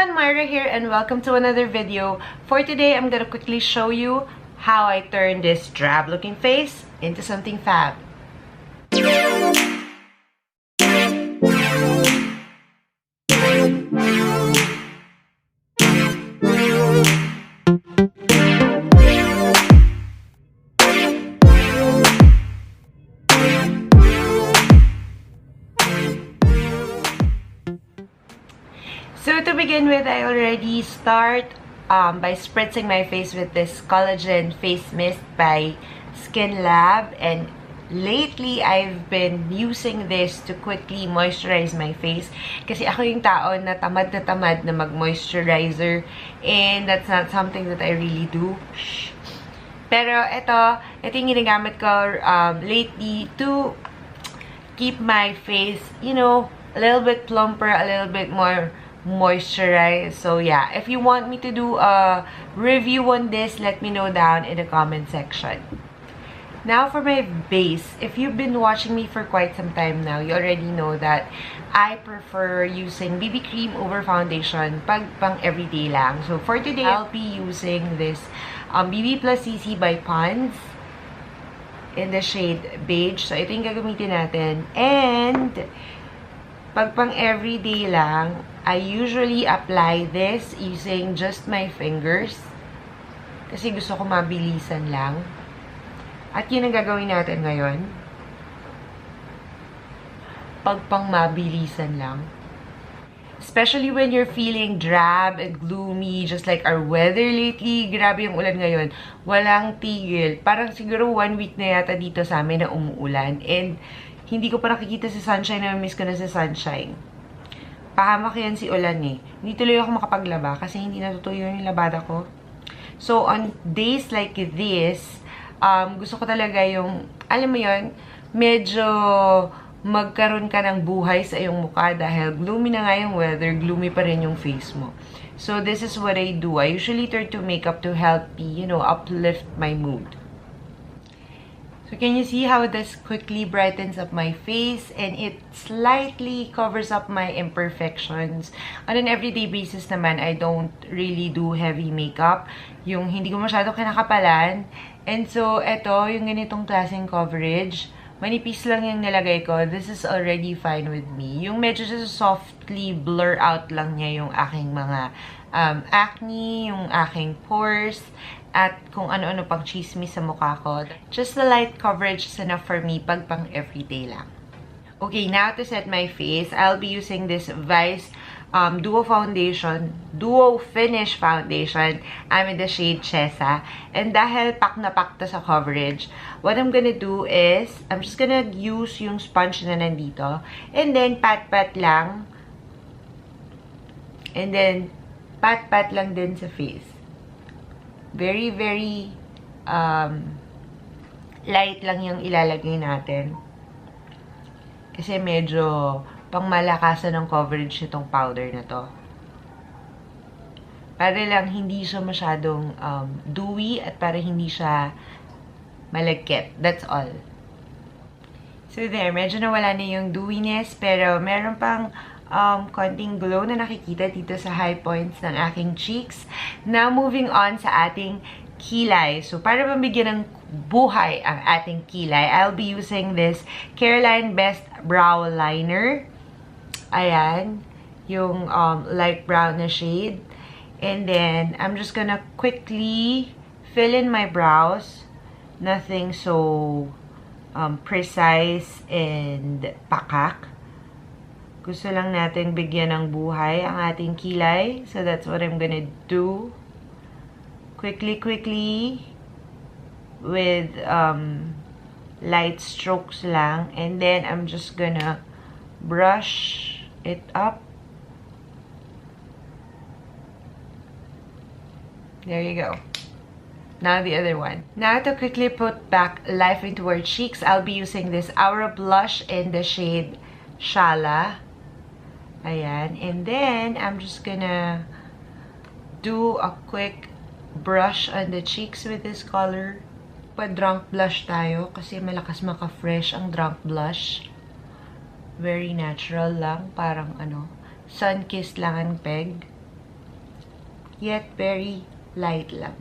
everyone, Myra here and welcome to another video. For today, I'm gonna quickly show you how I turn this drab looking face into something fab. So to begin with, I already start by spritzing my face with this collagen face mist by Skin Lab, and lately I've been using this to quickly moisturize my face kasi ako yung tao na tamad na mag-moisturizer, and that's not something that I really do. Pero ito yung ginagamit ko lately to keep my face, you know, a little bit plumper, a little bit more moisturize. So yeah, if you want me to do a review on this, let me know down in the comment section. Now for my base, if you've been watching me for quite some time now, you already know that I prefer using BB cream over foundation pag pang everyday lang. So for today, I'll be using this BB Plus CC by Pond's in the shade beige. So ito yung gagamitin natin. And pag pang everyday lang, I usually apply this using just my fingers. Kasi gusto ko mabilisan lang. At yun ang gagawin natin ngayon. Pag pang mabilisan lang. Especially when you're feeling drab and gloomy, just like our weather lately. Grabe yung ulan ngayon. Walang tigil. Parang siguro 1 week na yata dito sa amin na umuulan. And hindi ko pa nakikita sa sunshine, na miss ko na sa sunshine. Pahamak yan si ulan eh. Hindi tuloy ako makapaglaba kasi hindi natutuyo yung labada ko. So, on days like this, gusto ko talaga yung, alam mo yun, medyo magkaroon ka ng buhay sa iyong mukha dahil gloomy na nga yung weather, gloomy pa rin yung face mo. So, this is what I do. I usually turn to makeup to help me, you know, uplift my mood. So, can you see how this quickly brightens up my face and it slightly covers up my imperfections? On an everyday basis naman, I don't really do heavy makeup. Yung hindi ko masyado kinakapalan. And so, eto, yung ganitong klaseng coverage, manipis lang yung nilagay ko. This is already fine with me. Yung medyo just softly blur out lang niya yung aking mga acne, yung aking pores, at kung ano-ano pang chismis sa mukha ko. Just the light coverage is enough for me pag pang everyday lang. Okay, now to set my face, I'll be using this Vice Duo Finish Foundation. I'm in the shade Chesa. And dahil pak na pak to sa coverage, what I'm gonna do is, I'm just gonna use yung sponge na nandito. And then, pat-pat lang. And then, pat-pat lang din sa face. Very, very light lang yung ilalagay natin. Kasi medyo pangmalakasan ng coverage nitong powder na to. Para lang hindi siya masyadong dewy at para hindi siya malagkit. That's all. So there, medyo nawala na yung dewiness, pero meron pang konting glow na nakikita dito sa high points ng aking cheeks. Now, moving on sa ating kilay. So, para mabigyan ng buhay ang ating kilay, I'll be using this Caroline Best Brow Liner. Ayan. Yung light brown na shade. And then, I'm just gonna quickly fill in my brows. Nothing so precise and pakak. Gusto lang natin bigyan ng buhay ang ating kilay. So, that's what I'm gonna do. Quickly with light strokes lang. And then, I'm just gonna brush it up. There you go. Now the other one. Now to quickly put back life into our cheeks, I'll be using this Aura Blush in the shade Shala. Ayan. And then, I'm just gonna do a quick brush on the cheeks with this color. Pa-drunk blush tayo kasi malakas maka-fresh ang drunk blush. Very natural lang. Parang sun-kissed lang ang peg. yet very light lang.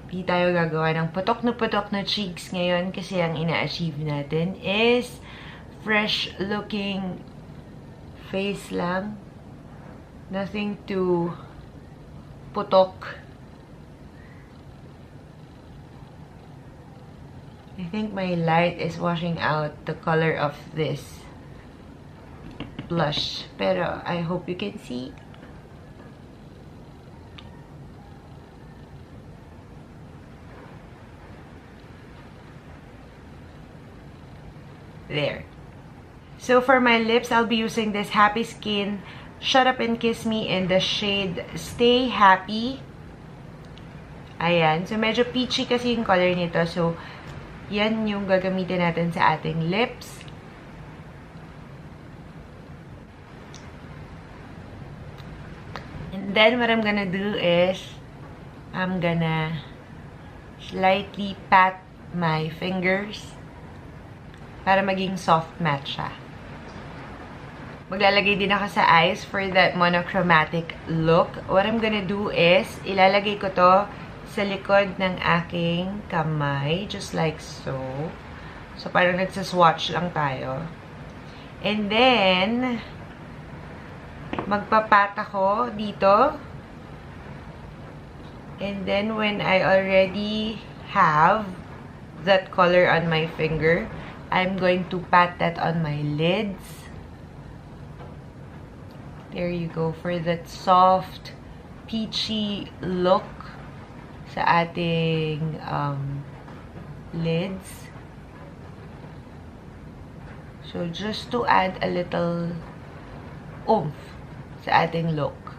Di tayo gagawa ng putok na cheeks ngayon kasi ang ina-achieve natin is fresh-looking face lang. Nothing too putok. I think my light is washing out the color of this blush. Pero I hope you can see. There. So for my lips, I'll be using this Happy Skin Shut Up and Kiss Me in the shade Stay Happy. Ayan. So medyo peachy kasi yung color nito. So yan yung gagamitin natin sa ating lips. And then what I'm gonna do is I'm gonna slightly pat my fingers para maging soft matte siya. Maglalagay din ako sa eyes for that monochromatic look. What I'm gonna do is, ilalagay ko to sa likod ng aking kamay, just like so. So, parang nagsaswatch lang tayo. And then, magpapat ako dito. And then, when I already have that color on my finger, I'm going to pat that on my lids. There you go. For that soft, peachy look sa ating lids. So, just to add a little oomph sa ating look.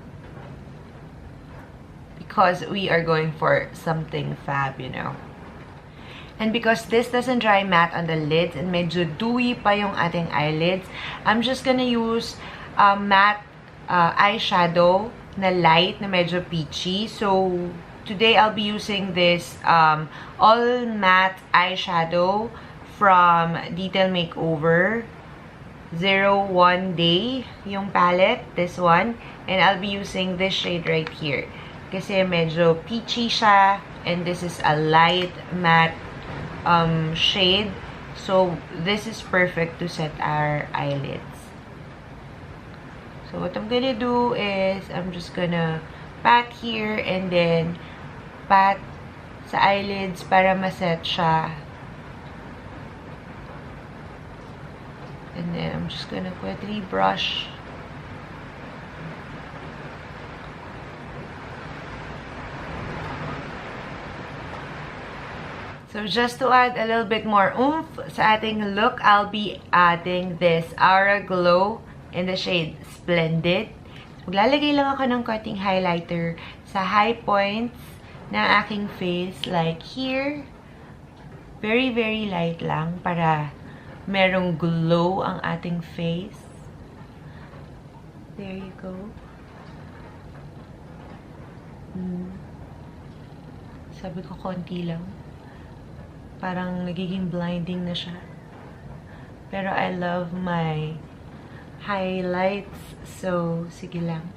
Because we are going for something fab, you know. And because this doesn't dry matte on the lids and medyo dewy pa yung ating eyelids, I'm just gonna use matte eyeshadow na light, na medyo peachy. So, today I'll be using this all matte eyeshadow from Detail Makeover 01 Day, yung palette, this one. And I'll be using this shade right here. Kasi medyo peachy siya, and this is a light matte shade. So, this is perfect to set our eyelids. So, what I'm gonna do is, I'm just gonna pat here and then pat sa eyelids para maset siya. And then, I'm just gonna quickly brush. So, just to add a little bit more oomph sa ating look, I'll be adding this Aura Glow in the shade Splendid. So, maglalagay lang ako ng konting highlighter sa high points ng aking face, like here. Very, very light lang para merong glow ang ating face. There you go. Sabi ko konti lang. Parang nagiging blinding na siya. Pero I love my highlights. So, sige lang.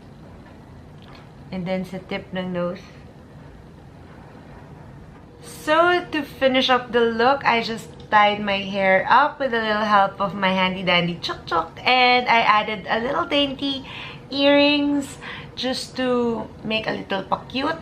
And then sa tip ng nose. So, to finish up the look, I just tied my hair up with a little help of my handy-dandy chok-chok. And I added a little dainty earrings just to make a little pa-cute.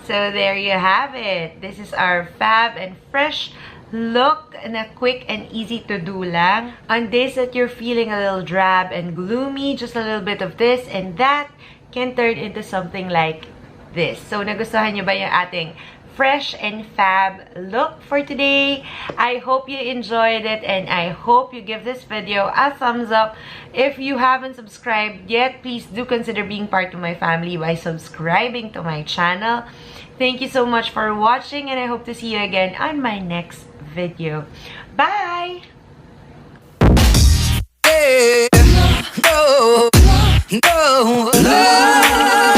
So, there you have it. This is our fab and fresh look na quick and easy to do lang. On days that you're feeling a little drab and gloomy, just a little bit of this and that can turn into something like this. So, nagustuhan nyo ba yung ating fresh and fab look for today? I hope you enjoyed it and I hope you give this video a thumbs up. If you haven't subscribed yet, please do consider being part of my family by subscribing to my channel. Thank you so much for watching and I hope to see you again on my next video. Bye! No, no, no.